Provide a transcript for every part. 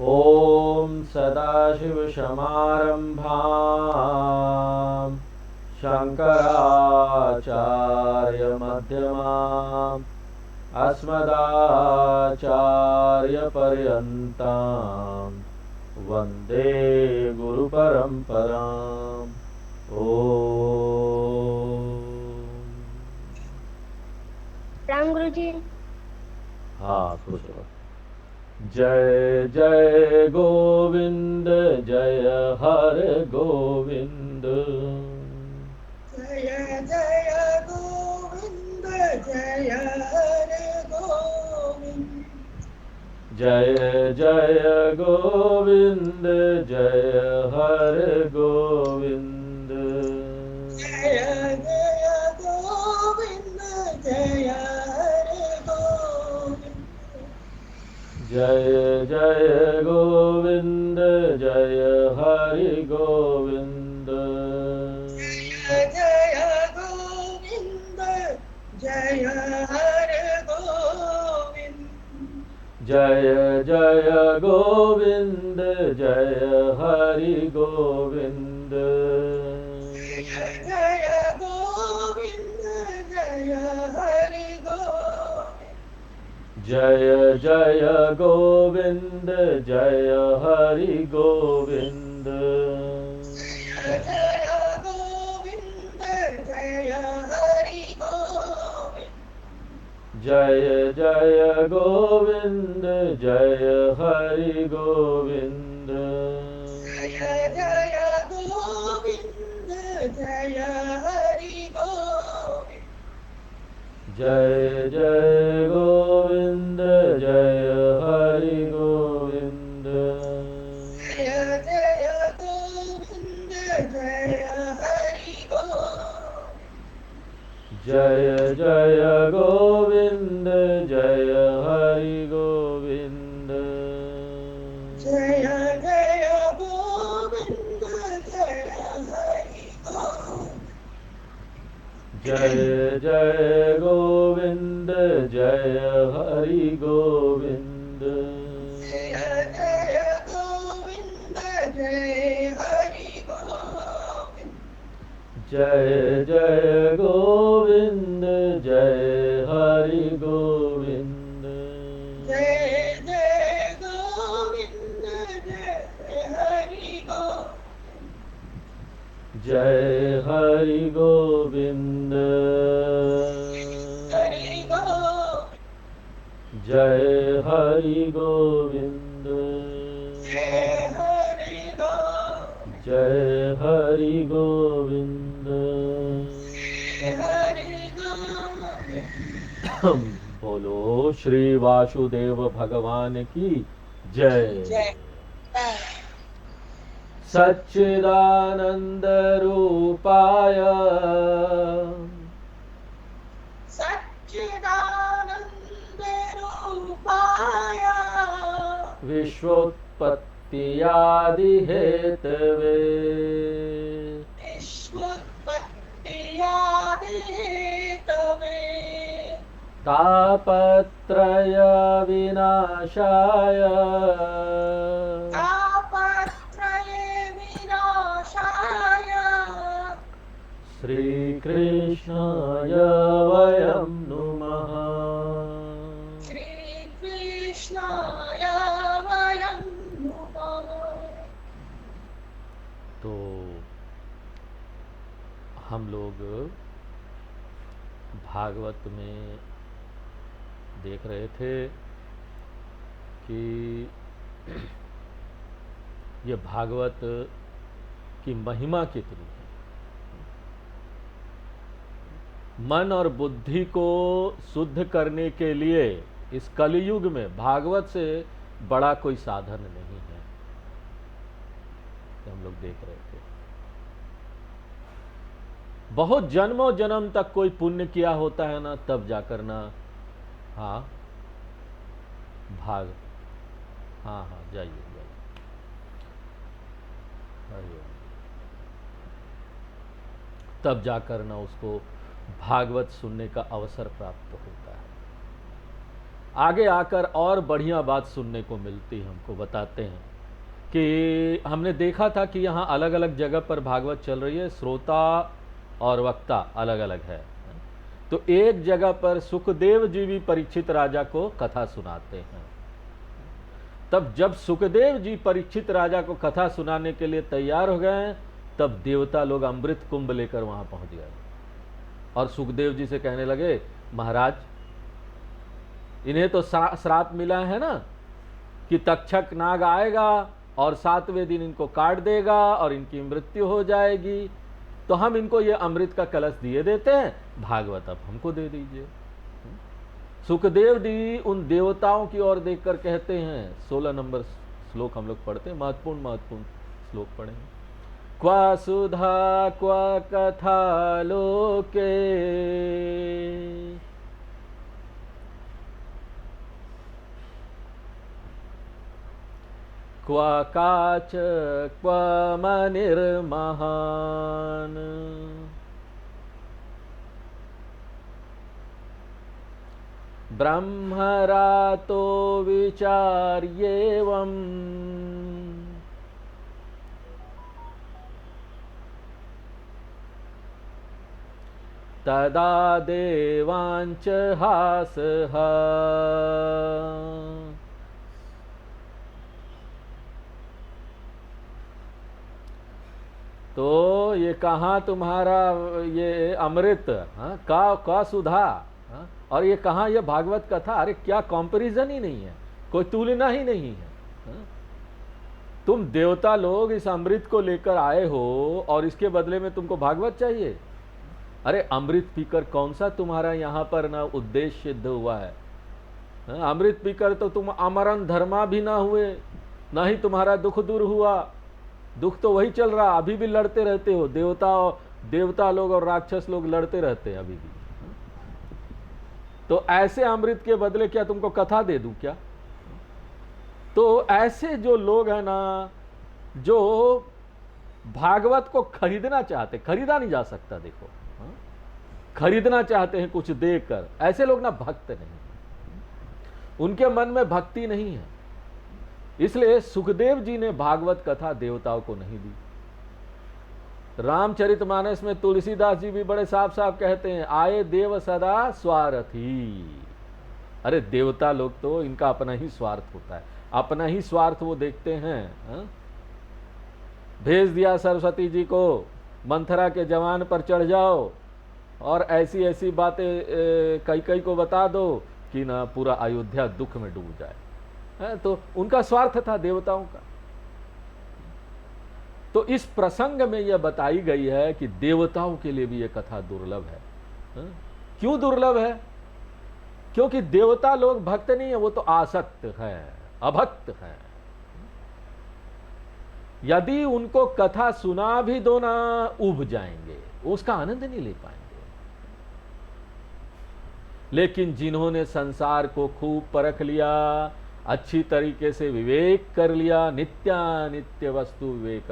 ॐ सदाशिवसमारम्भां शङ्कराचार्यमध्यमाम् अस्मदाचार्यपर्यन्तां वन्दे गुरुपरम्पराम्। ॐ राम गुरु जी। हाँ खुश रहो। जय जय गोविंद जय हर गोविंद। जय जय गोविंद जय हरे गोविंद। जय जय गोविंद जय हर गोविंद। जय जय गोविंद जय हरे गोविंद। जय जय गोविंद जय हरि गोविंद। जय जय गोविंद जय हरे गोविंद। जय जय गोविंद जय हरि गोविंद। जय गोविंद जय हरे गोविंद। जय जय गोविंद जय हरि गोविंद। जय गोविंद जय हरि गोविंद। जय जय गोविंद जय हरि गोविंद। जय जय गोविंद जय हरि गोविंद। जय जय गोविंद जय हरि गोविंद। जय जय गोविंद जय हरि गोविंद। जय जय गोविंद जय हरि गोविंद। जय जय गोविंद जय हरि गोविंद। जय जय गोविंद जय हरि गोविंद। जय जय गोविंद जय हरि गोविंद। जय जय गोविंद जय हरि गोविंद। जय जय गोविंद जय हरि गोविंद। जय हरि गोविंद। हरि गोविंद। जय हरि गोविंद। जय हरि गोविंद। जय हरि गोविंद। जय हरि गोविंद। बोलो श्री वासुदेव भगवान की जय। जय सच्चिदानंद रूपाय सच्चिदानंद रूपाय विश्वोत्पत्त्यादि हेतवे विश्वोत्पत्त्यादि हेतवे तापत्रय विनाशाय तापत्रय विनाशाय श्रीकृष्णाय वयं नुमः। श्रीकृष्णाय वयं नुमः। तो हम लोग भागवत में देख रहे थे कि ये भागवत की महिमा कितनी है। मन और बुद्धि को शुद्ध करने के लिए इस कलयुग में भागवत से बड़ा कोई साधन नहीं है। तो हम लोग देख रहे थे बहुत जन्मों जन्म तक कोई पुण्य किया होता है ना, तब जाकर ना हाँ हाँ जाइए जाइए। हरिओम। तब जाकर ना उसको भागवत सुनने का अवसर प्राप्त होता है। आगे आकर और बढ़िया बात सुनने को मिलती है, हमको बताते हैं कि हमने देखा था कि यहाँ अलग अलग जगह पर भागवत चल रही है, श्रोता और वक्ता अलग अलग है। तो एक जगह पर सुखदेव जी भी परीक्षित राजा को कथा सुनाते हैं। तब जब सुखदेव जी परीक्षित राजा को कथा सुनाने के लिए तैयार हो गए, तब देवता लोग अमृत कुंभ लेकर वहां पहुंच गए और सुखदेव जी से कहने लगे, महाराज इन्हें तो श्राप मिला है ना कि तक्षक नाग आएगा और 7वें दिन इनको काट देगा और इनकी मृत्यु हो जाएगी, तो हम इनको ये अमृत का कलश दिए देते हैं, भागवत अब हमको दे दीजिए। सुखदेव जी उन देवताओं की ओर देखकर कहते हैं, 16 नंबर श्लोक हम लोग पढ़ते हैं, महत्वपूर्ण श्लोक पढ़ेंगे। क्वा सुधा क्वा कथा लोके क्वा काच क्वा मनिर्महान् ब्रह्मरातो विचार्येवम् तदा देवांच हासः। तो ये कहाँ तुम्हारा ये अमृत, हाँ का सुधा, हाँ? और ये कहाँ ये भागवत कथा, अरे क्या कंपैरिजन ही नहीं है, कोई तुलना ही नहीं है। हाँ? तुम देवता लोग इस अमृत को लेकर आए हो और इसके बदले में तुमको भागवत चाहिए। अरे अमृत पीकर कौन सा तुम्हारा यहाँ पर ना उद्देश्य सिद्ध हुआ है। हाँ? अमृत पीकर तो तुम अमरण धर्मा भी ना हुए, ना ही तुम्हारा दुख दूर हुआ। दुख तो वही चल रहा, अभी भी लड़ते रहते हो, देवता लोग और राक्षस लोग लड़ते रहते हैं अभी भी। तो ऐसे अमृत के बदले क्या तुमको कथा दे दूं क्या? तो ऐसे जो लोग हैं ना, जो भागवत को खरीदना चाहते, खरीदा नहीं जा सकता, देखो हाँ? खरीदना चाहते हैं कुछ देकर, ऐसे लोग ना भक्त नहीं, उनके मन में भक्ति नहीं है। इसलिए सुखदेव जी ने भागवत कथा देवताओं को नहीं दी। रामचरितमानस में तुलसीदास जी भी बड़े साफ साफ कहते हैं, आए देव सदा स्वार्थी। अरे देवता लोग तो इनका अपना ही स्वार्थ होता है, अपना ही स्वार्थ वो देखते हैं। हा? भेज दिया सरस्वती जी को, मंथरा के जवान पर चढ़ जाओ और ऐसी ऐसी बातें कई को बता दो कि ना पूरा अयोध्या दुख में डूब जाए। तो उनका स्वार्थ था देवताओं का। तो इस प्रसंग में यह बताई गई है कि देवताओं के लिए भी यह कथा दुर्लभ है। क्यों दुर्लभ है? क्योंकि देवता लोग भक्त नहीं है, वो तो आसक्त है, अभक्त है। यदि उनको कथा सुना भी दो ना, उब जाएंगे, उसका आनंद नहीं ले पाएंगे। लेकिन जिन्होंने संसार को खूब परख लिया, अच्छी तरीके से विवेक कर लिया, नित्यानित्य वस्तु विवेक,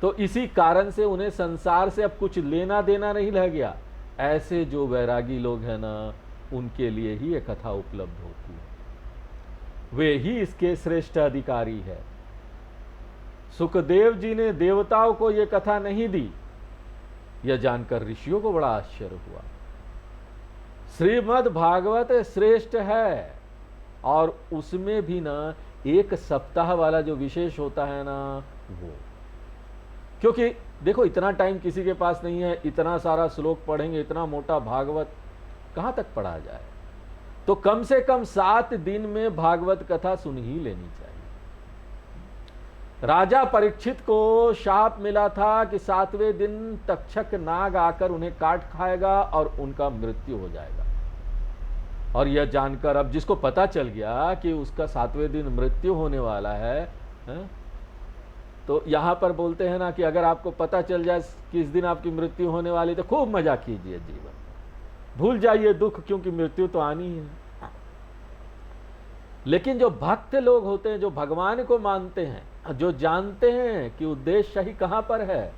तो इसी कारण से उन्हें संसार से अब कुछ लेना देना नहीं रह गया। ऐसे जो वैरागी लोग हैं ना, उनके लिए ही ये कथा उपलब्ध होती है, वे ही इसके श्रेष्ठ अधिकारी है। सुखदेव जी ने देवताओं को ये कथा नहीं दी, यह जानकर ऋषियों को बड़ा आश्चर्य हुआ। श्रीमद् भागवत श्रेष्ठ है, और उसमें भी ना एक सप्ताह वाला जो विशेष होता है ना, वो, क्योंकि देखो इतना टाइम किसी के पास नहीं है, इतना सारा श्लोक पढ़ेंगे, इतना मोटा भागवत कहां तक पढ़ा जाए। तो कम से कम 7 दिन में भागवत कथा सुन ही लेनी चाहिए। राजा परीक्षित को शाप मिला था कि 7वें दिन तक्षक नाग आकर उन्हें काट खाएगा और उनका मृत्यु हो जाएगा। और यह जानकर अब जिसको पता चल गया कि उसका 7वें दिन मृत्यु होने वाला है, तो यहां पर बोलते हैं ना कि अगर आपको पता चल जाए किस दिन आपकी मृत्यु होने वाली, तो खूब मजा कीजिए जीवन, भूल जाइए दुख, क्योंकि मृत्यु तो आनी है। लेकिन जो भक्त लोग होते हैं, जो भगवान को मानते हैं, जो जानते हैं कि उद्देश्य सही कहां पर है,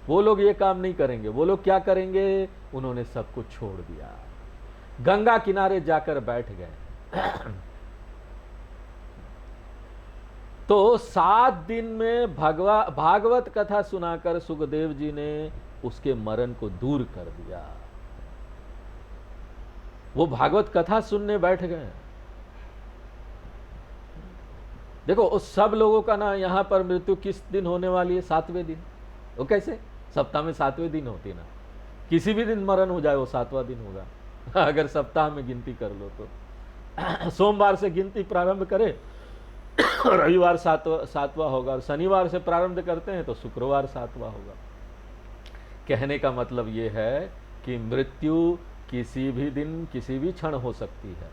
वो लोग ये काम नहीं करेंगे। वो लोग क्या करेंगे? उन्होंने सब कुछ छोड़ दिया। गंगा किनारे जाकर बैठ गए। तो 7 दिन में भागवत कथा सुनाकर सुखदेव जी ने उसके मरण को दूर कर दिया। वो भागवत कथा सुनने बैठ गए। देखो उस सब लोगों का ना यहां पर मृत्यु किस दिन होने वाली है? 7वें दिन। वो कैसे? सप्ताह में 7वें दिन होती ना, किसी भी दिन मरण हो जाए वो 7वां दिन होगा। अगर सप्ताह में गिनती कर लो तो सोमवार से गिनती प्रारंभ करें, रविवार 7वां होगा, और शनिवार से प्रारंभ करते हैं तो शुक्रवार 7वां होगा। कहने का मतलब ये है कि मृत्यु किसी भी दिन किसी भी क्षण हो सकती है,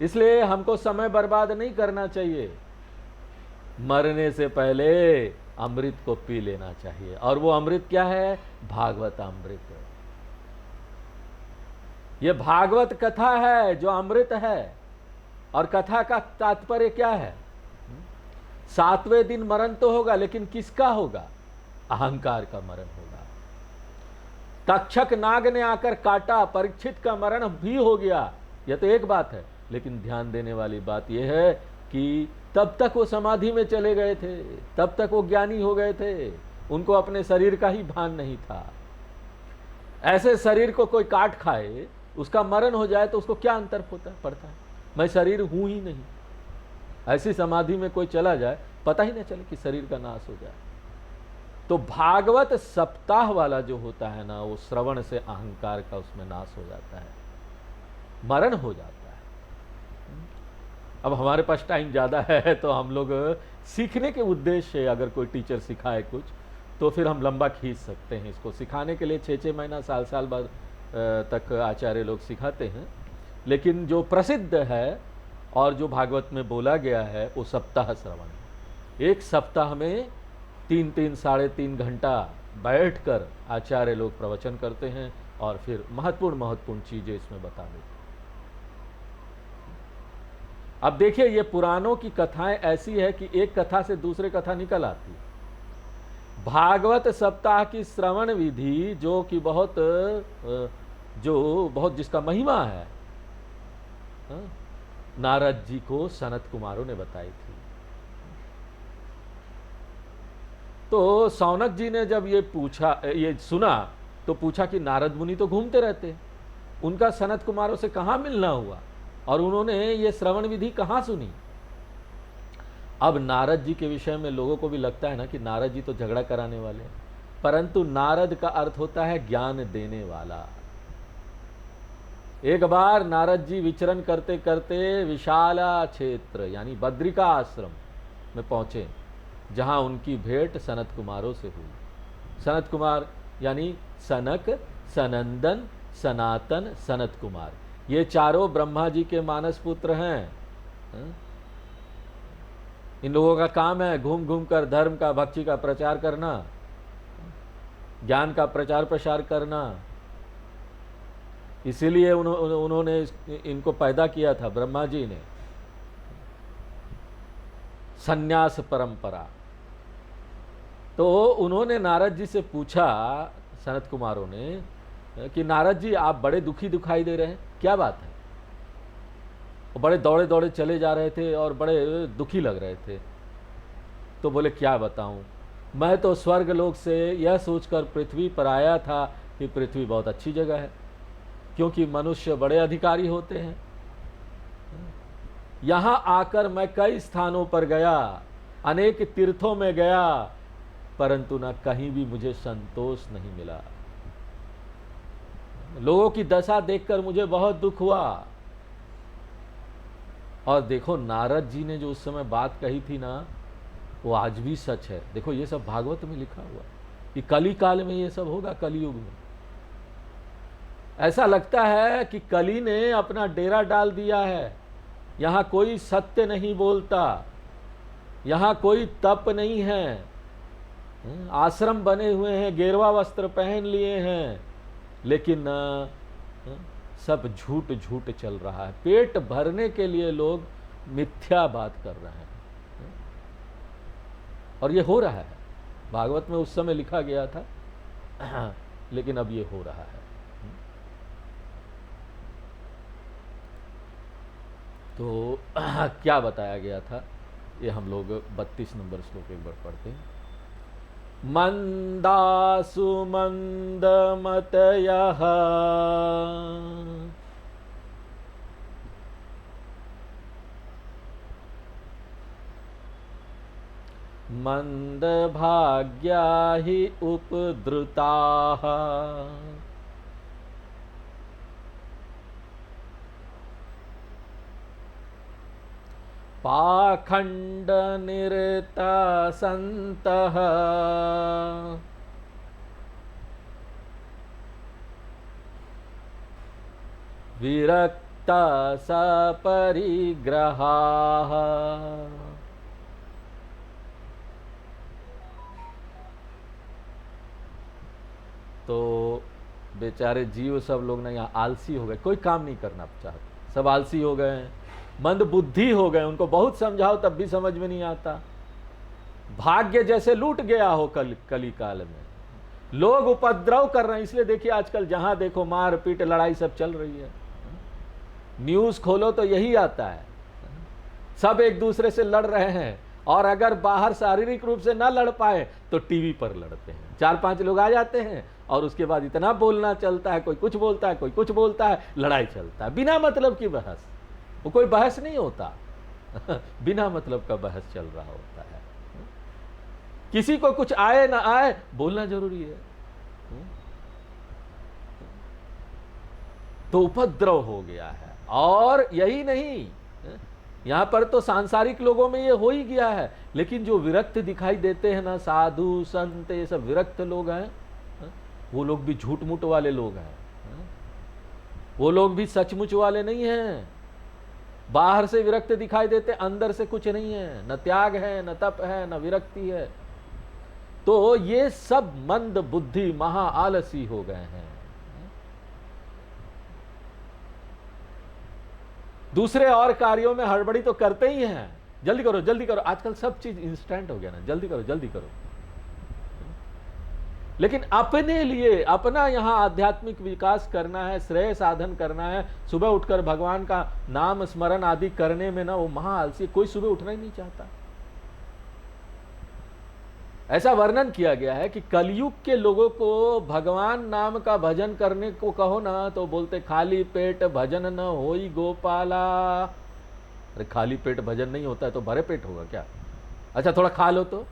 इसलिए हमको समय बर्बाद नहीं करना चाहिए। मरने से पहले अमृत को पी लेना चाहिए, और वो अमृत क्या है? भागवत अमृत। ये भागवत कथा है जो अमृत है। और कथा का तात्पर्य क्या है? 7वें दिन मरण तो होगा, लेकिन किसका होगा? अहंकार का मरण होगा। तक्षक नाग ने आकर काटा, परीक्षित का मरण भी हो गया, यह तो एक बात है। लेकिन ध्यान देने वाली बात यह है कि तब तक वो समाधि में चले गए थे, तब तक वो ज्ञानी हो गए थे, उनको अपने शरीर का ही भान नहीं था। ऐसे शरीर को कोई काट खाए, उसका मरण हो जाए तो उसको क्या अंतर पड़ता है? मैं शरीर हूं ही नहीं। ऐसी समाधि में कोई चला जाए, पता ही न चले कि शरीर का नाश हो जाए। तो भागवत सप्ताह वाला जो होता है ना, वो श्रवण से अहंकार का उसमें नाश हो जाता है, मरण हो जाता है। अब हमारे पास टाइम ज़्यादा है तो हम लोग सीखने के उद्देश्य से, अगर कोई टीचर सिखाए कुछ तो फिर हम लंबा खींच सकते हैं। इसको सिखाने के लिए 6-6 महीना, साल बाद तक आचार्य लोग सिखाते हैं। लेकिन जो प्रसिद्ध है और जो भागवत में बोला गया है वो सप्ताह श्रवण। एक सप्ताह में 3-3, 3.5 घंटा बैठकर आचार्य लोग प्रवचन करते हैं और फिर महत्वपूर्ण चीज़ें इसमें बता देते हैं। अब देखिए, ये पुराणों की कथाएं ऐसी है कि एक कथा से दूसरे कथा निकल आती है। भागवत सप्ताह की श्रवण विधि जो कि बहुत जिसका महिमा है, नारद जी को सनत कुमारों ने बताई थी। तो सौनक जी ने जब ये सुना तो पूछा कि नारद मुनि तो घूमते रहते हैं, उनका सनत कुमारों से कहाँ मिलना हुआ और उन्होंने ये श्रवण विधि कहाँ सुनी? अब नारद जी के विषय में लोगों को भी लगता है ना कि नारद जी तो झगड़ा कराने वाले हैं, परंतु नारद का अर्थ होता है ज्ञान देने वाला। एक बार नारद जी विचरण करते करते विशाला क्षेत्र यानी बद्रिका आश्रम में पहुंचे, जहां उनकी भेंट सनत कुमारों से हुई। सनत कुमार यानी सनक, सनंदन, सनातन, सनत कुमार, ये चारों ब्रह्मा जी के मानस पुत्र हैं। इन लोगों का काम है घूम घूम कर धर्म का, भक्ति का प्रचार करना, ज्ञान का प्रचार प्रसार करना। इसीलिए उन्होंने इनको पैदा किया था ब्रह्मा जी ने। संन्यास परंपरा। तो उन्होंने नारद जी से पूछा, सनत कुमारों ने, कि नारद जी आप बड़े दुखी दिखाई दे रहे हैं, क्या बात है? वो बड़े दौड़े दौड़े चले जा रहे थे और बड़े दुखी लग रहे थे। तो बोले क्या बताऊं, मैं तो स्वर्ग लोक से यह सोचकर पृथ्वी पर आया था कि पृथ्वी बहुत अच्छी जगह है, क्योंकि मनुष्य बड़े अधिकारी होते हैं। यहाँ आकर मैं कई स्थानों पर गया, अनेक तीर्थों में गया, परंतु न कहीं भी मुझे संतोष नहीं मिला। लोगों की दशा देखकर मुझे बहुत दुख हुआ। और देखो नारद जी ने जो उस समय बात कही थी ना, वो आज भी सच है। देखो ये सब भागवत में लिखा हुआ कि कली काल में ये सब होगा, कलयुग में। ऐसा लगता है कि कली ने अपना डेरा डाल दिया है। यहाँ कोई सत्य नहीं बोलता, यहाँ कोई तप नहीं है, आश्रम बने हुए हैं, गेरुआ वस्त्र पहन लिए हैं, लेकिन सब झूठ झूठ चल रहा है। पेट भरने के लिए लोग मिथ्या बात कर रहे हैं, और ये हो रहा है। भागवत में उस समय लिखा गया था, लेकिन अब ये हो रहा है। तो क्या बताया गया था, ये हम लोग 32 नंबर श्लोक एक बार पढ़ते हैं। मंदासु मंदमतयः मंदभाग्या हि उपद्रुताः पाखण्डनिरतसन्तः विरक्तसपरिग्रहाः। तो बेचारे जीव सब लोग ना यहाँ आलसी हो गए, कोई काम नहीं करना चाहते, सब आलसी हो गए हैं, मंद बुद्धि हो गए, उनको बहुत समझाओ तब भी समझ में नहीं आता। भाग्य जैसे लूट गया हो कली काल में, लोग उपद्रव कर रहे हैं। इसलिए देखिए आजकल जहां देखो मार पीट लड़ाई सब चल रही है, न्यूज खोलो तो यही आता है, सब एक दूसरे से लड़ रहे हैं। और अगर बाहर शारीरिक रूप से ना लड़ पाए तो टीवी पर लड़ते हैं, 4-5 लोग आ जाते हैं और उसके बाद इतना बोलना चलता है, कोई कुछ बोलता है, कोई कुछ बोलता है, लड़ाई चलता है बिना मतलब की बहस। वो कोई बहस नहीं होता बिना मतलब का बहस चल रहा होता है। किसी को कुछ आए ना आए बोलना जरूरी है। तो उपद्रव हो गया है। और यही नहीं, यहां पर तो सांसारिक लोगों में ये हो ही गया है, लेकिन जो विरक्त दिखाई देते हैं ना, साधु संत, ये सब विरक्त लोग हैं, वो लोग भी झूठ मूठ वाले लोग हैं, वो लोग भी सचमुच वाले नहीं हैं। बाहर से विरक्त दिखाई देते, अंदर से कुछ नहीं है, न त्याग है, न तप है, न विरक्ति है। तो ये सब मंद बुद्धि महा आलसी हो गए हैं। दूसरे और कार्यों में हड़बड़ी तो करते ही हैं, जल्दी करो जल्दी करो, आजकल सब चीज इंस्टेंट हो गया ना, जल्दी करो जल्दी करो। लेकिन अपने लिए, अपना यहां आध्यात्मिक विकास करना है, श्रेय साधन करना है, सुबह उठकर भगवान का नाम स्मरण आदि करने में ना वो महा आलसी, कोई सुबह उठना ही नहीं चाहता। ऐसा वर्णन किया गया है कि कलयुग के लोगों को भगवान नाम का भजन करने को कहो ना तो बोलते खाली पेट भजन न होई गोपाला। अरे खाली पेट भजन नहीं होता है तो भरे पेट होगा क्या? अच्छा थोड़ा खा लो तो,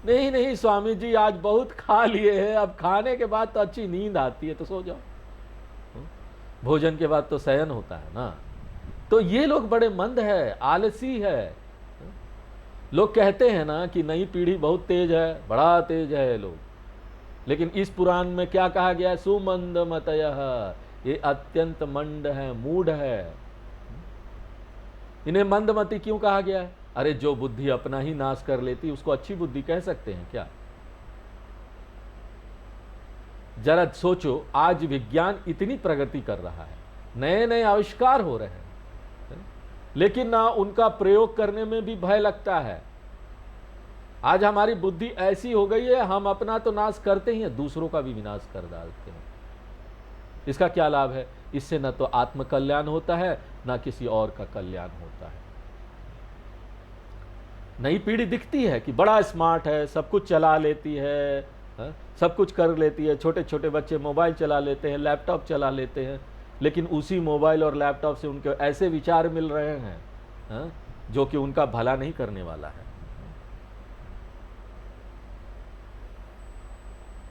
नहीं नहीं स्वामी जी आज बहुत खा लिए हैं, अब खाने के बाद तो अच्छी नींद आती है तो सो जाओ, भोजन के बाद तो शयन होता है ना। तो ये लोग बड़े मंद है, आलसी है। लोग कहते हैं ना कि नई पीढ़ी बहुत तेज है, बड़ा तेज है लोग, लेकिन इस पुराण में क्या कहा गया है? सुमंद मतयः, ये अत्यंत मंद है, मूढ़ है। इन्हें मंदमती क्यों कहा गया है? अरे जो बुद्धि अपना ही नाश कर लेती उसको अच्छी बुद्धि कह सकते हैं क्या? जरा सोचो, आज विज्ञान इतनी प्रगति कर रहा है, नए नए आविष्कार हो रहे हैं, लेकिन ना उनका प्रयोग करने में भी भय लगता है। आज हमारी बुद्धि ऐसी हो गई है, हम अपना तो नाश करते ही हैं, दूसरों का भी विनाश कर डालते हैं। इसका क्या लाभ है? इससे न तो आत्म कल्याण होता है, ना किसी और का कल्याण होता है। नई पीढ़ी दिखती है कि बड़ा स्मार्ट है, सब कुछ चला लेती है, सब कुछ कर लेती है। छोटे छोटे बच्चे मोबाइल चला लेते हैं, लैपटॉप चला लेते हैं, लेकिन उसी मोबाइल और लैपटॉप से उनके ऐसे विचार मिल रहे हैं जो कि उनका भला नहीं करने वाला है।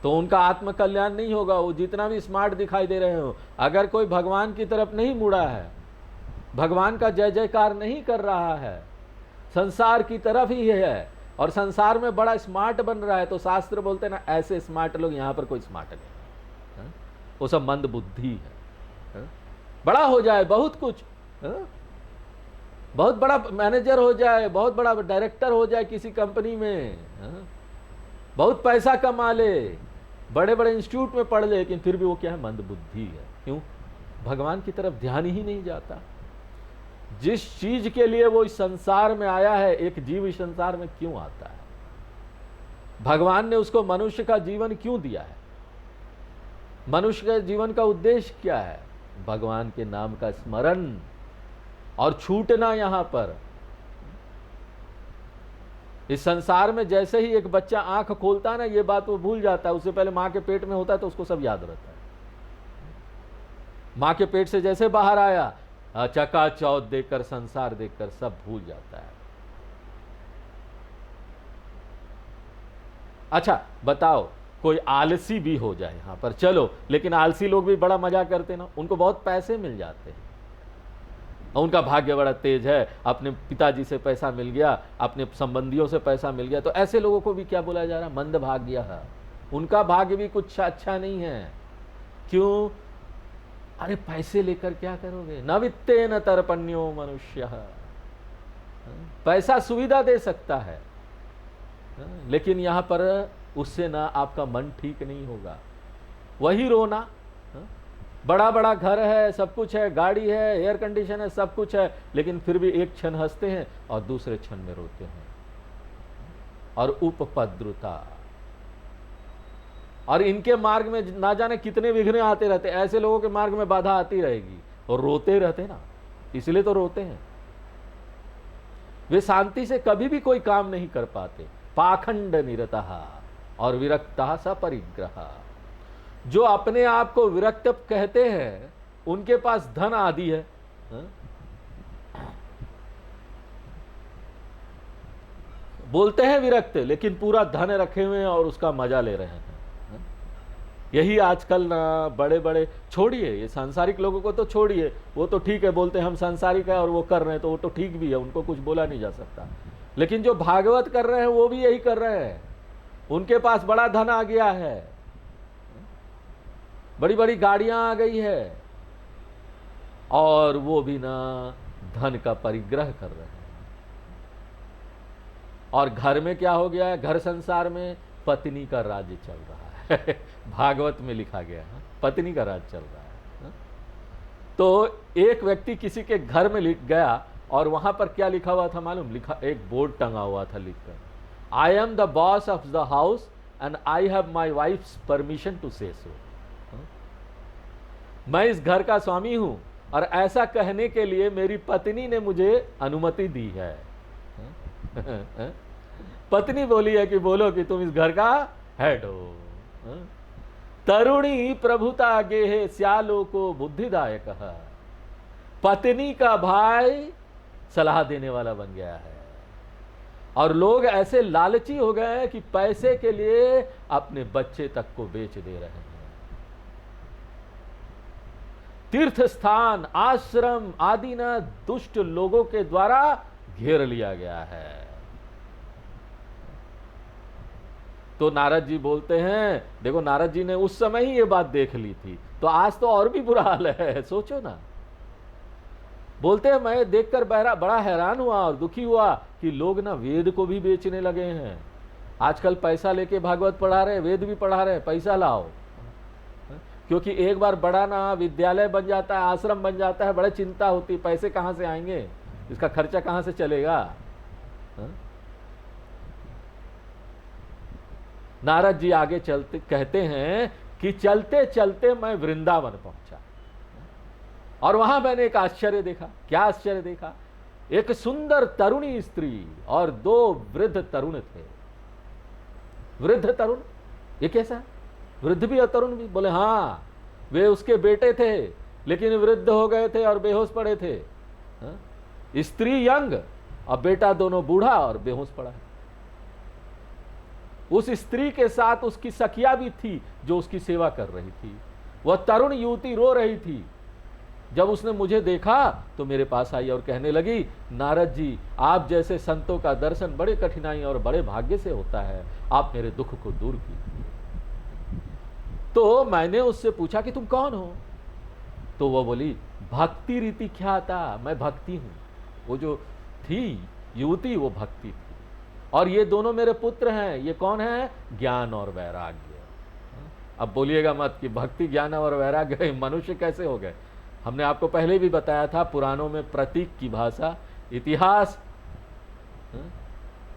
तो उनका आत्म कल्याण नहीं होगा। वो जितना भी स्मार्ट दिखाई दे रहे हो, अगर कोई भगवान की तरफ नहीं मुड़ा है, भगवान का जय जयकार नहीं कर रहा है, संसार की तरफ ही है और संसार में बड़ा स्मार्ट बन रहा है, तो शास्त्र बोलते हैं ना, ऐसे स्मार्ट लोग यहां पर कोई स्मार्ट नहीं है, वो सब मंद बुद्धि है। बड़ा हो जाए बहुत कुछ, बहुत बड़ा मैनेजर हो जाए, बहुत बड़ा डायरेक्टर हो जाए किसी कंपनी में, बहुत पैसा कमा ले, बड़े बड़े इंस्टीट्यूट में पढ़ ले, लेकिन फिर भी वो क्या है? मंद बुद्धि है। क्यों? भगवान की तरफ ध्यान ही नहीं जाता। जिस चीज के लिए वो इस संसार में आया है, एक जीव इस संसार में क्यों आता है? भगवान ने उसको मनुष्य का जीवन क्यों दिया है? मनुष्य के जीवन का उद्देश्य क्या है? भगवान के नाम का स्मरण, और छूटना यहां पर। इस संसार में जैसे ही एक बच्चा आंख खोलता है ना, ये बात वो भूल जाता है। उससे पहले मां के पेट में होता है तो उसको सब याद रहता है। मां के पेट से जैसे बाहर आया, चकाचौंध देखकर, संसार देखकर सब भूल जाता है। अच्छा बताओ, कोई आलसी भी हो जाए यहां पर, चलो, लेकिन आलसी लोग भी बड़ा मजा करते ना, उनको बहुत पैसे मिल जाते हैं, उनका भाग्य बड़ा तेज है, अपने पिताजी से पैसा मिल गया, अपने संबंधियों से पैसा मिल गया, तो ऐसे लोगों को भी क्या बोला जा रहा है? मंद भाग्य है। उनका भाग्य भी कुछ अच्छा नहीं है। क्यों? अरे पैसे लेकर क्या करोगे? न वित्ते न तर्पण्यो मनुष्य। पैसा सुविधा दे सकता है, लेकिन यहां पर उससे ना आपका मन ठीक नहीं होगा। वही रोना, बड़ा बड़ा घर है, सब कुछ है, गाड़ी है, एयर कंडीशन है, सब कुछ है, लेकिन फिर भी एक क्षण हंसते हैं और दूसरे क्षण में रोते हैं। और उपपद्रुता, और इनके मार्ग में ना जाने कितने विघ्न आते रहते। ऐसे लोगों के मार्ग में बाधा आती रहेगी और रोते रहते ना, इसलिए तो रोते हैं। वे शांति से कभी भी कोई काम नहीं कर पाते। पाखंड निरतः और विरक्तः सपरिग्रह। जो अपने आप को विरक्त कहते हैं, उनके पास धन आदि है, बोलते हैं विरक्त, लेकिन पूरा धन रखे हुए हैं और उसका मजा ले रहे हैं। यही आजकल ना बड़े बड़े, छोड़िए ये सांसारिक लोगों को तो छोड़िए, वो तो ठीक है, बोलते हैं हम सांसारिक है और वो कर रहे हैं, तो वो तो ठीक भी है, उनको कुछ बोला नहीं जा सकता। लेकिन जो भागवत कर रहे हैं वो भी यही कर रहे हैं। उनके पास बड़ा धन आ गया है, बड़ी बड़ी गाड़ियां आ गई है, और वो भी ना धन का परिग्रह कर रहे हैं। और घर में क्या हो गया है? घर संसार में पत्नी का राज्य चल रहा है। भागवत में लिखा गया है, पत्नी का राज्य चल रहा है। तो एक व्यक्ति किसी के घर में लिख गया, और वहां पर क्या लिखा हुआ था मालूम? लिखा, एक बोर्ड टंगा हुआ था लिखकर, I am the boss of the house and I have my wife's permission to say so. मैं इस घर का स्वामी हूं और ऐसा कहने के लिए मेरी पत्नी ने मुझे अनुमति दी है। पत्नी बोली है कि बोलो कि तुम इस घर का हेड हो। तरुणी प्रभुता गेहे श्यालो को बुद्धिदायक। पत्नी का भाई सलाह देने वाला बन गया है, और लोग ऐसे लालची हो गए हैं कि पैसे के लिए अपने बच्चे तक को बेच दे रहे हैं। तीर्थ स्थान, आश्रम आदि ना दुष्ट लोगों के द्वारा घेर लिया गया है। तो नारद जी बोलते हैं, देखो नारद जी ने उस समय ही ये बात देख ली थी, तो आज तो और भी बुरा हाल है, सोचो ना। बोलते हैं, मैं देखकर बड़ा हैरान हुआ और दुखी हुआ कि लोग ना वेद को भी बेचने लगे हैं। आजकल पैसा लेके भागवत पढ़ा रहे, वेद भी पढ़ा रहे, पैसा लाओ। क्योंकि एक बार बड़ा ना विद्यालय बन जाता है, आश्रम बन जाता है, बड़ी चिंता होती, पैसे कहां से आएंगे, इसका खर्चा कहां से चलेगा। नारद जी आगे चलते कहते हैं कि चलते चलते मैं वृंदावन पहुंचा, और वहां मैंने एक आश्चर्य देखा। क्या आश्चर्य देखा? एक सुंदर तरुणी स्त्री और दो वृद्ध तरुण थे। वृद्ध तरुण, ये कैसा? वृद्ध भी और तरुण भी? बोले हाँ, वे उसके बेटे थे, लेकिन वृद्ध हो गए थे और बेहोश पड़े थे। स्त्री यंग और बेटा दोनों बूढ़ा और बेहोश पड़ा है। उस स्त्री के साथ उसकी सखिया भी थी जो उसकी सेवा कर रही थी। वह तरुण युवती रो रही थी। जब उसने मुझे देखा तो मेरे पास आई और कहने लगी, नारद जी, आप जैसे संतों का दर्शन बड़े कठिनाई और बड़े भाग्य से होता है, आप मेरे दुख को दूर कीजिए। तो मैंने उससे पूछा कि तुम कौन हो? तो वह बोली, भक्ति रीति क्या था, मैं भक्ति हूं। वो जो थी युवती वो भक्ति थी, और ये दोनों मेरे पुत्र हैं। ये कौन है? ज्ञान और वैराग्य। अब बोलिएगा मत कि भक्ति, ज्ञान और वैराग्य मनुष्य कैसे हो गए। हमने आपको पहले भी बताया था, पुराणों में प्रतीक की भाषा, इतिहास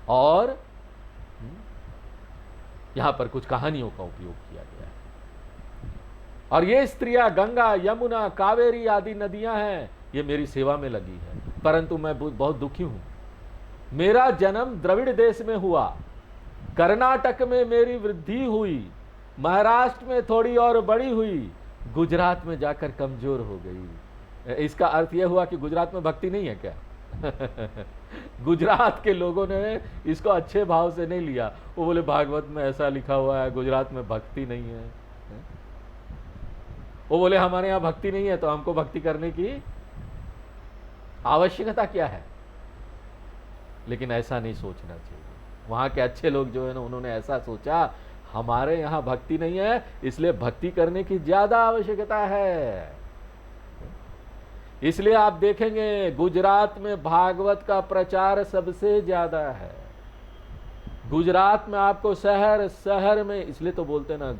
और यहां पर कुछ कहानियों का उपयोग किया गया है। और ये स्त्रियां गंगा, यमुना, कावेरी आदि नदियां हैं, ये मेरी सेवा में लगी है। परंतु मैं बहुत दुखी हूं। मेरा जन्म द्रविड़ देश में हुआ, कर्नाटक में मेरी वृद्धि हुई, महाराष्ट्र में थोड़ी और बड़ी हुई, गुजरात में जाकर कमजोर हो गई। इसका अर्थ यह हुआ कि गुजरात में भक्ति नहीं है क्या? गुजरात के लोगों ने इसको अच्छे भाव से नहीं लिया। वो बोले भागवत में ऐसा लिखा हुआ है, गुजरात में भक्ति नहीं है। वो बोले हमारे यहाँ भक्ति नहीं है, तो हमको भक्ति करने की आवश्यकता क्या है? लेकिन ऐसा नहीं सोचना चाहिए। वहां के अच्छे लोग जो है ना, उन्होंने ऐसा सोचा हमारे यहाँ भक्ति नहीं है, इसलिए भक्ति करने की ज्यादा आवश्यकता है। इसलिए आप देखेंगे गुजरात में भागवत का प्रचार सबसे ज्यादा है। गुजरात में आपको शहर शहर में, इसलिए तो बोलते ना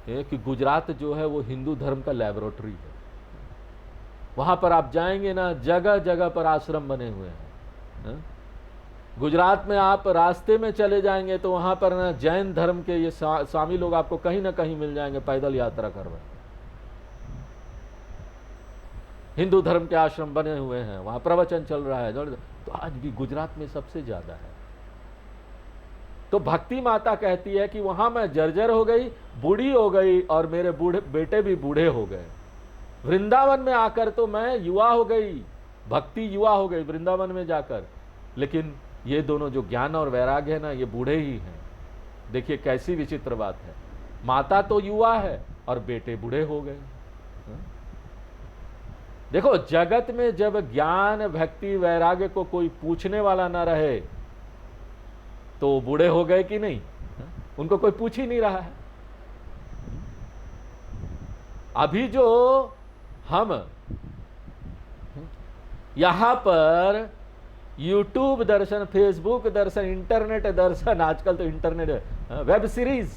कि गुजरात जो है वो हिंदू धर्म का लैबोरेटरी है। वहां पर आप जाएंगे ना, जगह जगह पर आश्रम बने हुए हैं। गुजरात में आप रास्ते में चले जाएंगे तो वहां पर ना जैन धर्म के ये स्वामी लोग आपको कहीं ना कहीं मिल जाएंगे, पैदल यात्रा कर रहे हैं। हिंदू धर्म के आश्रम बने हुए हैं, वहां प्रवचन चल रहा है। तो आज भी गुजरात में सबसे ज्यादा है। तो भक्ति माता कहती है कि वहां मैं जर्जर हो गई, बूढ़ी हो गई, और मेरे बूढ़े बेटे भी बूढ़े हो गए। वृंदावन में आकर तो मैं युवा हो गई, भक्ति युवा हो गई वृंदावन में जाकर। लेकिन ये दोनों जो ज्ञान और वैराग्य है ना, ये बूढ़े ही हैं। देखिए कैसी विचित्र बात है। माता तो युवा है और बेटे बूढ़े हो गए। देखो जगत में जब ज्ञान भक्ति वैराग्य को कोई पूछने वाला ना रहे तो बूढ़े हो गए कि नहीं? उनको कोई पूछ ही नहीं रहा है। अभी जो हम यहां पर यूट्यूब दर्शन, फेसबुक दर्शन, इंटरनेट दर्शन, आजकल तो इंटरनेट वेब सीरीज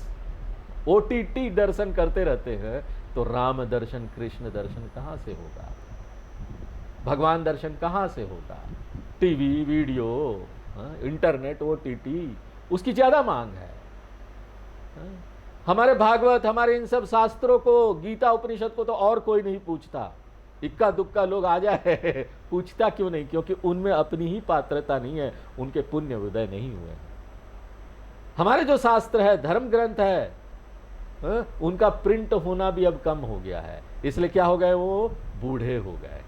OTT दर्शन करते रहते हैं, तो राम दर्शन कृष्ण दर्शन कहां से होगा? भगवान दर्शन कहां से होगा? टीवी वीडियो, इंटरनेट OTT, उसकी ज्यादा मांग है। हमारे भागवत, हमारे इन सब शास्त्रों को, गीता उपनिषद को तो और कोई नहीं पूछता। इक्का दुक्का लोग आ जाए, पूछता क्यों नहीं? क्योंकि उनमें अपनी ही पात्रता नहीं है, उनके पुण्य उदय नहीं हुए। हमारे जो शास्त्र है, धर्म ग्रंथ है, उनका प्रिंट होना भी अब कम हो गया है। इसलिए क्या हो गए? वो बूढ़े हो गए।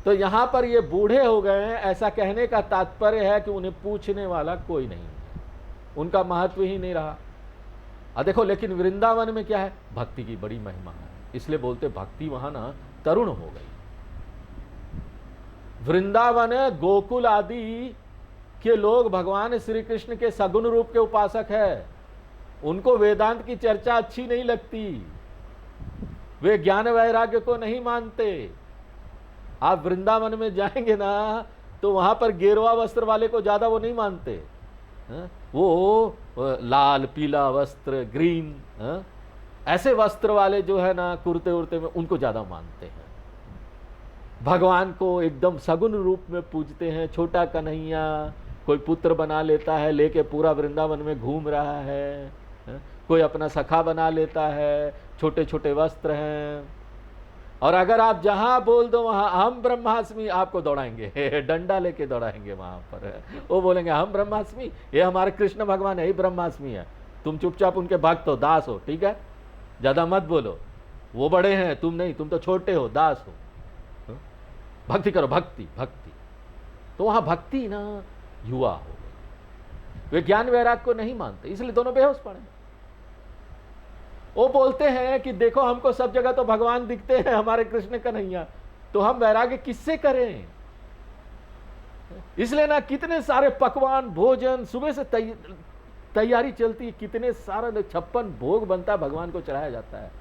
तो यहां पर ये बूढ़े हो गए हैं, ऐसा कहने का तात्पर्य है कि उन्हें पूछने वाला कोई नहीं, उनका महत्व ही नहीं रहा। देखो लेकिन वृंदावन में क्या है? भक्ति की बड़ी महिमा है। इसलिए बोलते भक्ति वहां ना तरुण हो गई। वृंदावन गोकुल आदि के लोग भगवान श्री कृष्ण के सगुण रूप के उपासक है। उनको वेदांत की चर्चा अच्छी नहीं लगती, वे ज्ञान वैराग्य को नहीं मानते। आप वृंदावन में जाएंगे ना तो वहां पर गेरुआ वस्त्र वाले को ज्यादा वो नहीं मानते। वो लाल पीला वस्त्र, ग्रीन, ऐसे वस्त्र वाले जो है ना, कुर्ते उर्ते में, उनको ज्यादा मानते हैं। भगवान को एकदम सगुण रूप में पूजते हैं। छोटा कन्हैया कोई पुत्र बना लेता है, लेके पूरा वृंदावन में घूम रहा है। कोई अपना सखा बना लेता है, छोटे छोटे वस्त्र हैं। और अगर आप जहां बोल दो वहां हम ब्रह्मास्मि, आपको दौड़ाएंगे, डंडा लेके दौड़ाएंगे वहां पर। वो बोलेंगे हम ब्रह्मास्मि, ये हमारे कृष्ण भगवान है, ही ब्रह्मास्मि है। तुम चुपचाप उनके भक्त हो, दास हो, ठीक है? ज्यादा मत बोलो, वो बड़े हैं, तुम नहीं, तुम तो छोटे हो, दास हो। भक्ति करो, भक्ति भक्ति। तो वहां भक्ति ना युवा हो गई। वे ज्ञान वैराग को नहीं मानते, इसलिए दोनों बेहोश पड़े। वो बोलते हैं कि देखो हमको सब जगह तो भगवान दिखते हैं, हमारे कृष्ण कन्हैया, तो हम वैराग्य किससे करें? इसलिए ना कितने सारे पकवान, भोजन, सुबह से तैयारी चलती है, कितने सारे 56 भोग बनता है, भगवान को चढ़ाया जाता है।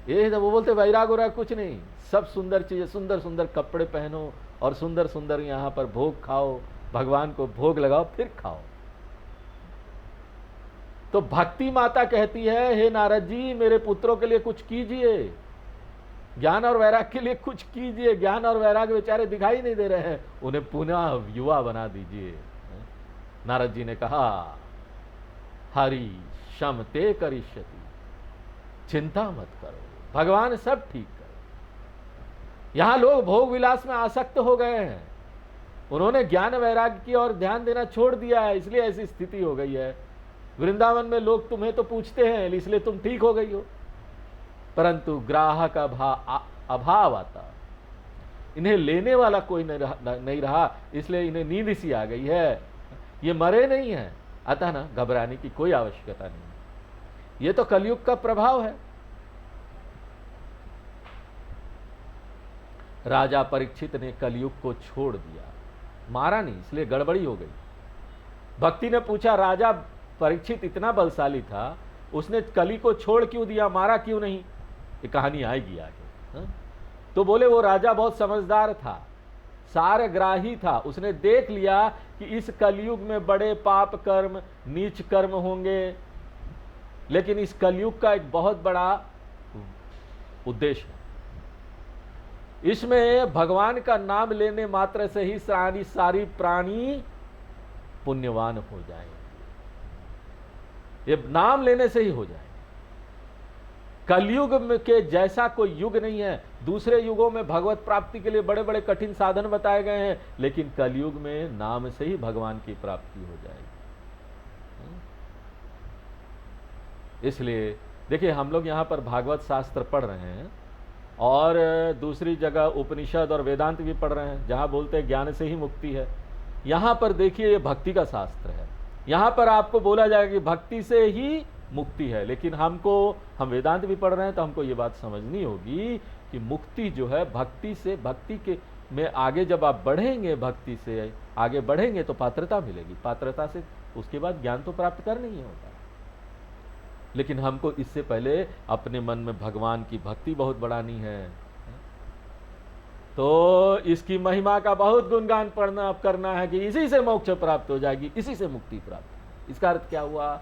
ये वो बोलते वैराग वैराग कुछ नहीं, सब सुंदर चीजें, सुंदर सुंदर कपड़े पहनो और सुंदर सुंदर यहाँ पर भोग खाओ, भगवान को भोग लगाओ, फिर खाओ। तो भक्ति माता कहती है, हे नारद जी, मेरे पुत्रों के लिए कुछ कीजिए, ज्ञान और वैराग के लिए कुछ कीजिए। ज्ञान और वैराग बेचारे दिखाई नहीं दे रहे हैं, उन्हें पुनः युवा बना दीजिए। नारद जी ने कहा, हरि शम ते करिष्यति, चिंता मत करो, भगवान सब ठीक करे। यहां लोग भोग विलास में आसक्त हो गए हैं, उन्होंने ज्ञान वैराग्य की ओर ध्यान देना छोड़ दिया है, इसलिए ऐसी स्थिति हो गई है। वृंदावन में लोग तुम्हें तो पूछते हैं, इसलिए तुम ठीक हो गई हो, परंतु ग्राहक अभाव आता, इन्हें लेने वाला कोई नहीं रहा, इसलिए इन्हें नींद सी आ गई है। ये मरे नहीं हैं, अतः ना घबराने की कोई आवश्यकता नहीं है। ये तो कलयुग का प्रभाव है। राजा परीक्षित ने कलयुग को छोड़ दिया, मारा नहीं, इसलिए गड़बड़ी हो गई। भक्ति ने पूछा, राजा परीक्षित इतना बलशाली था, उसने कली को छोड़ क्यों दिया, मारा क्यों नहीं? ये कहानी आएगी आगे। हा? तो बोले वो राजा बहुत समझदार था, सारग्राही था, उसने देख लिया कि इस कलयुग में बड़े पाप कर्म, नीच कर्म होंगे, लेकिन इस कलयुग का एक बहुत बड़ा उद्देश्य है, इसमें भगवान का नाम लेने मात्र से ही सारी प्राणी पुण्यवान हो जाएंगे। ये नाम लेने से ही हो जाएंगे। कलयुग में के जैसा कोई युग नहीं है। दूसरे युगों में भगवत प्राप्ति के लिए बड़े बड़े कठिन साधन बताए गए हैं, लेकिन कलयुग में नाम से ही भगवान की प्राप्ति हो जाएगी। इसलिए देखिए, हम लोग यहाँ पर भागवत शास्त्र पढ़ रहे हैं और दूसरी जगह उपनिषद और वेदांत भी पढ़ रहे हैं, जहाँ बोलते हैं ज्ञान से ही मुक्ति है। यहाँ पर देखिए, ये भक्ति का शास्त्र है। यहाँ पर आपको बोला जाएगा कि भक्ति से ही मुक्ति है, लेकिन हम वेदांत भी पढ़ रहे हैं, तो हमको ये बात समझनी होगी कि मुक्ति जो है भक्ति से, भक्ति के में आगे जब आप बढ़ेंगे, भक्ति से आगे बढ़ेंगे तो पात्रता मिलेगी, पात्रता से उसके बाद ज्ञान तो प्राप्त करना ही होगा। लेकिन हमको इससे पहले अपने मन में भगवान की भक्ति बहुत बढ़ानी है, तो इसकी महिमा का बहुत गुणगान पढ़ना करना है कि इसी से मोक्ष प्राप्त हो जाएगी, इसी से मुक्ति प्राप्त। इसका अर्थ क्या हुआ?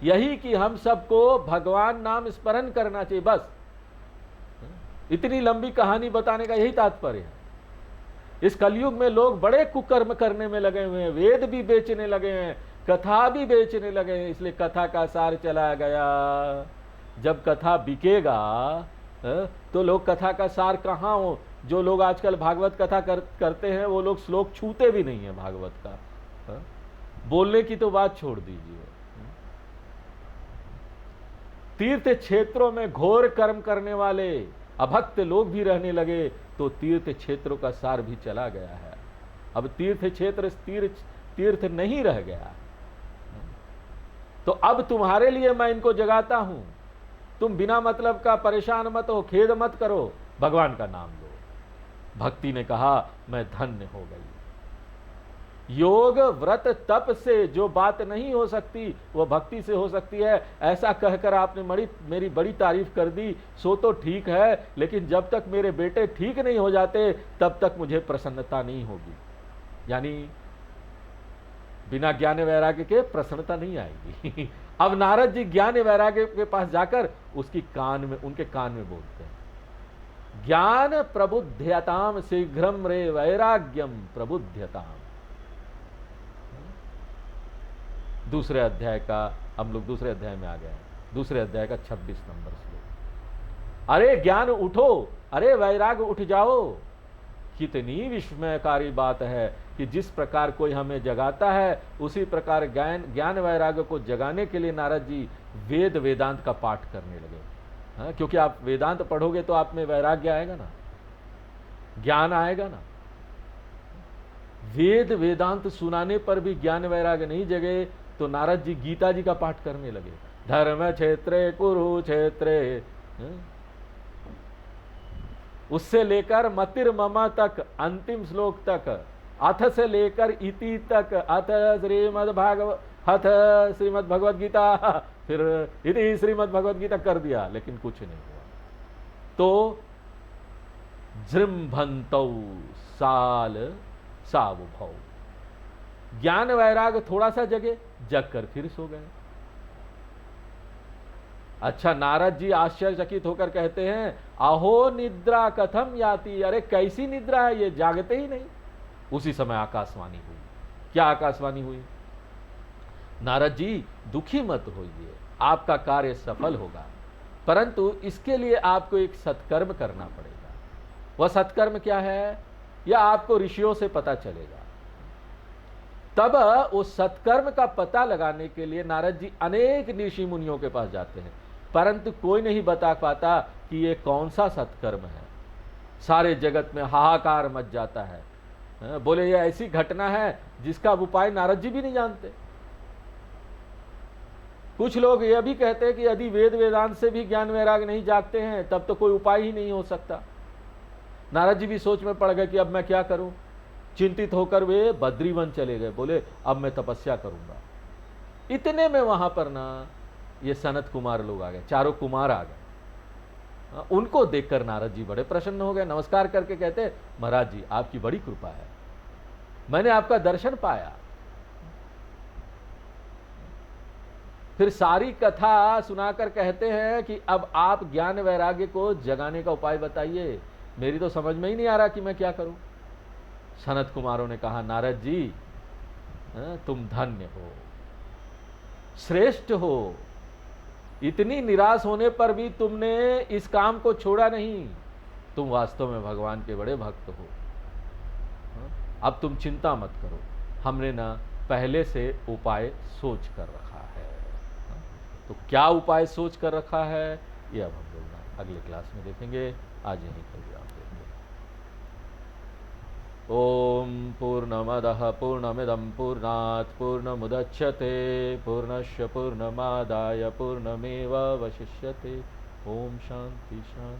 यही कि हम सबको भगवान नाम स्मरण करना चाहिए, बस। इतनी लंबी कहानी बताने का यही तात्पर्य है। इस कलयुग में लोग बड़े कुकर्म करने में लगे हुए हैं, वेद भी बेचने लगे हैं, कथा भी बेचने लगे हैं, इसलिए कथा का सार चला गया। जब कथा बिकेगा तो लोग कथा का सार कहाँ हो? जो लोग आजकल भागवत कथा करते हैं, वो लोग श्लोक छूते भी नहीं है भागवत का। बोलने की तो बात छोड़ दीजिए। तीर्थ क्षेत्रों में घोर कर्म करने वाले अभक्त लोग भी रहने लगे, तो तीर्थ क्षेत्रों का सार भी चला गया है। अब तीर्थ क्षेत्र तीर्थ नहीं रह गया। तो अब तुम्हारे लिए मैं इनको जगाता हूं, तुम बिना मतलब का परेशान मत हो, खेद मत करो, भगवान का नाम लो। भक्ति ने कहा, मैं धन्य हो गई। योग व्रत तप से जो बात नहीं हो सकती, वो भक्ति से हो सकती है। ऐसा कहकर आपने मेरी बड़ी तारीफ कर दी, सो तो ठीक है, लेकिन जब तक मेरे बेटे ठीक नहीं हो जाते, तब तक मुझे प्रसन्नता नहीं होगी। यानी बिना ज्ञान वैराग्य के प्रसन्नता नहीं आएगी। अब नारद जी ज्ञान वैराग्य के पास जाकर उनके कान में बोलते हैं, ज्ञान प्रबुध्यताम शीघ्रम रे वैराग्यम प्रबुध्यताम। दूसरे अध्याय का, हम लोग दूसरे अध्याय में आ गए हैं, दूसरे अध्याय का 26 नंबर श्लोक। अरे ज्ञान उठो, अरे वैराग उठ जाओ। कितनी विस्मयकारी बात है कि जिस प्रकार कोई हमें जगाता है, उसी प्रकार ज्ञान वैराग को जगाने के लिए नारद जी वेदांत का पाठ करने लगे। क्योंकि आप वेदांत पढ़ोगे तो आप में वैराग्य आएगा ना, ज्ञान आएगा ना। वेदांत सुनाने पर भी ज्ञान वैराग्य नहीं जगे, तो नारद जी गीता जी का पाठ करने लगे। धर्म क्षेत्रे कुरुक्षेत्रे, उससे लेकर मतिर ममा तक, अंतिम श्लोक तक, अथ से लेकर इति तक, अथ श्रीमद् भगवद गीता, फिर इति श्रीमद् भगवद गीता कर दिया, लेकिन कुछ नहीं हुआ। तो जृंभन्तौ साल सावुभौ, ज्ञान वैराग थोड़ा सा जगे, जग कर फिर सो गए। अच्छा, नारद जी आश्चर्यचकित होकर कहते हैं, अहो निद्रा कथम याति, अरे कैसी निद्रा है ये, जागते ही नहीं। उसी समय आकाशवाणी हुई। क्या आकाशवाणी हुई? नारद जी दुखी मत होइए, आपका कार्य सफल होगा। परंतु इसके लिए आपको एक सत्कर्म करना पड़ेगा। वह सत्कर्म क्या है, यह आपको ऋषियों से पता चलेगा। तब उस सत्कर्म का पता लगाने के लिए नारद जी अनेक ऋषि मुनियों के पास जाते हैं, परंतु कोई नहीं बता पाता कि ये कौन सा सत्कर्म है। सारे जगत में हाहाकार मच जाता है। बोले ये ऐसी घटना है जिसका उपाय नारद जी भी नहीं जानते। कुछ लोग यह भी कहते हैं कि यदि वेद वेदांत से भी ज्ञान वैराग नहीं जागते हैं तब तो कोई उपाय ही नहीं हो सकता। नारद जी भी सोच में पड़ गए कि अब मैं क्या करूं। चिंतित होकर वे बद्रीवन चले गए। बोले अब मैं तपस्या करूंगा। इतने में वहां पर ना ये सनत कुमार लोग आ गए, चारों कुमार आ गए। उनको देखकर नारद जी बड़े प्रसन्न हो गए। नमस्कार करके कहते, महाराज जी आपकी बड़ी कृपा है, मैंने आपका दर्शन पाया। फिर सारी कथा सुनाकर कहते हैं कि अब आप ज्ञान वैराग्य को जगाने का उपाय बताइए, मेरी तो समझ में ही नहीं आ रहा कि मैं क्या करूं। सनत कुमारों ने कहा, नारद जी तुम धन्य हो, श्रेष्ठ हो। इतनी निराश होने पर भी तुमने इस काम को छोड़ा नहीं। तुम वास्तव में भगवान के बड़े भक्त हो। अब तुम चिंता मत करो, हमने ना पहले से उपाय सोच कर रखा है। तो क्या उपाय सोच कर रखा है ये अब हम लोग ना अगले क्लास में देखेंगे। आज यहीं पर विराम देंगे। ओम पूर्णमदः पूर्णमिदं पूर्णात् पूर्णमुदच्यते पूर्णस्य पूर्णमादाय पूर्णमेवावशिष्यते। ओम शांति शांति।